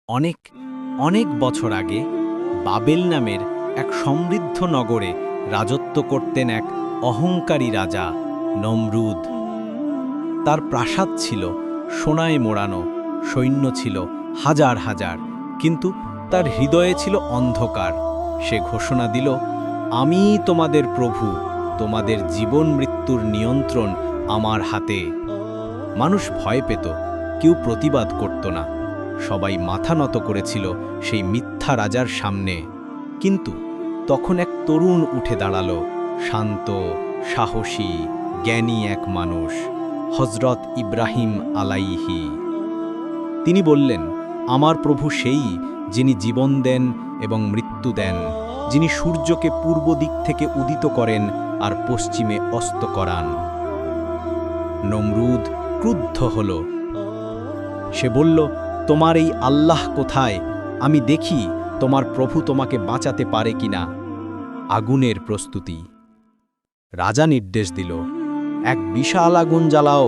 অনেক অনেক বছর আগে বাবেল নামের এক সমৃদ্ধ নগরে রাজত্ব করতেন এক অহংকারী রাজা নমরুদ। তার প্রাসাদ ছিল সোনায় মোড়ানো, সৈন্য ছিল হাজার হাজার, কিন্তু তার হৃদয়ে ছিল অন্ধকার। সে ঘোষণা দিল, আমি তোমাদের প্রভু, তোমাদের জীবন মৃত্যুর নিয়ন্ত্রণ আমার হাতে। মানুষ ভয় পেত, কেউ প্রতিবাদ করত না, সবাই মাথা নত করেছিল সেই মিথ্যা রাজার সামনে। কিন্তু তখন এক তরুণ উঠে দাঁড়ালো, শান্ত, সাহসী, জ্ঞানী এক মানুষ, হযরত ইব্রাহিম আলাইহি। তিনি বললেন, আমার প্রভু সেই, যিনি জীবন দেন এবং মৃত্যু দেন, যিনি সূর্যকে পূর্ব দিক থেকে উদিত করেন আর পশ্চিমে অস্ত করান। নমরুদ ক্রুদ্ধ হল। সে বলল, তোমার এই আল্লাহ কোথায়? আমি দেখি তোমার প্রভু তোমাকে বাঁচাতে পারে কিনা। আগুনের প্রস্তুতি। রাজা নির্দেশ দিল, এক বিশাল আগুন জ্বালাও,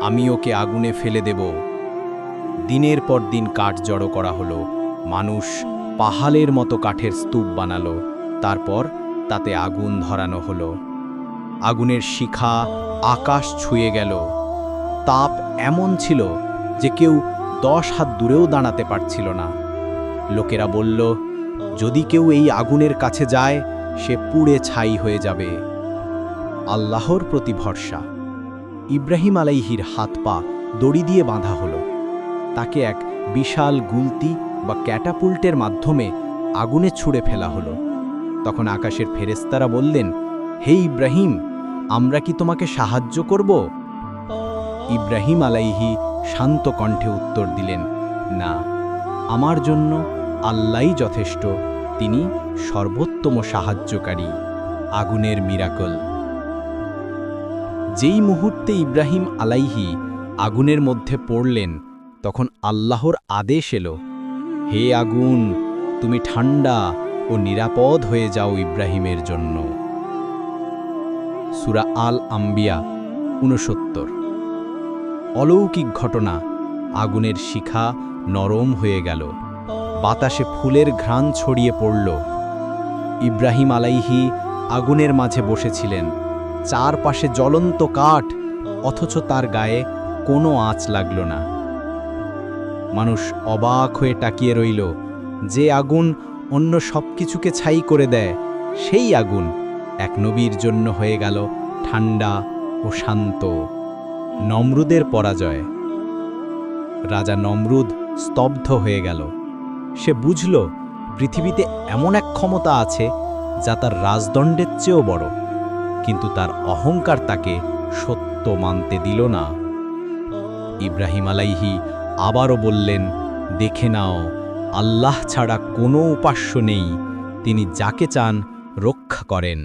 আমি ওকে আগুনে ফেলে দেব। দিনের পর দিন কাঠ জড়ো করা হলো, মানুষ পাহাড়ের মতো কাঠের স্তূপ বানালো, তারপর তাতে আগুন ধরানো হলো। আগুনের শিখা আকাশ ছুঁয়ে গেল। তাপ এমন ছিল যে কেউ 10 হাত দূরেও দাঁড়াতে পারছিল না। লোকেরা বলল, যদি কেউ এই আগুনের কাছে যায়, সে পুড়ে ছাই হয়ে যাবে। আল্লাহর প্রতি ভরসা। ইব্রাহিম আলাইহির হাত পা দড়ি দিয়ে বাঁধা হলো। তাকে এক বিশাল গুলতি বা ক্যাটাপুল্টের মাধ্যমে আগুনে ছুঁড়ে ফেলা হলো। তখন আকাশের ফেরেশতারা বললেন, হে ইব্রাহিম, আমরা কি তোমাকে সাহায্য করব? ইব্রাহিম আলাইহি শান্ত কণ্ঠে উত্তর দিলেন, না, আমার জন্য আল্লাহই যথেষ্ট, তিনি সর্বোত্তম সাহায্যকারী। আগুনের মিরাকল। যেই মুহূর্তে ইব্রাহিম আলাইহি আগুনের মধ্যে পড়লেন, তখন আল্লাহর আদেশ এলো, হে আগুন, তুমি ঠান্ডা ও নিরাপদ হয়ে যাও ইব্রাহিমের জন্য। সূরা আল আম্বিয়া 69। অলৌকিক ঘটনা। আগুনের শিখা নরম হয়ে গেল, বাতাসে ফুলের ঘ্রাণ ছড়িয়ে পড়ল। ইব্রাহিম আলাইহি আগুনের মাঝে বসেছিলেন, চারপাশে জ্বলন্ত কাঠ, অথচ তার গায়ে কোনো আঁচ লাগল না। মানুষ অবাক হয়ে তাকিয়ে রইল। যে আগুন অন্য সবকিছুকে ছাই করে দেয়, সেই আগুন এক নবীর জন্য হয়ে গেল ঠান্ডা ও শান্ত। নমরুদের পরাজয়। রাজা নমরুদ স্তব্ধ হয়ে গেল। সে বুঝল, পৃথিবীতে এমন এক ক্ষমতা আছে যা তার রাজদণ্ডের চেয়েও বড়, কিন্তু তার অহংকার তাকে সত্য মানতে দিল না। ইব্রাহিম আলাইহি আবারও বললেন, দেখে নাও, আল্লাহ ছাড়া কোনো উপাস্য নেই, তিনি যাকে চান রক্ষা করেন।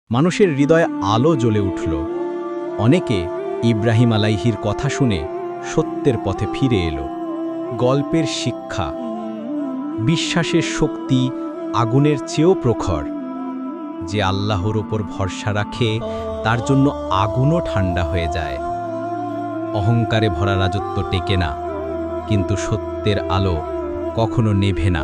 মানুষের হৃদয়ে আলো জ্বলে উঠল। অনেকে ইব্রাহিম আলাইহির কথা শুনে সত্যের পথে ফিরে এলো। গল্পের শিক্ষা। বিশ্বাসের শক্তি আগুনের চেয়েও প্রখর। যে আল্লাহর ওপর ভরসা রাখে, তার জন্য আগুনও ঠান্ডা হয়ে যায়। অহংকারে ভরা রাজত্ব টেকে না, কিন্তু সত্যের আলো কখনো নেভে না।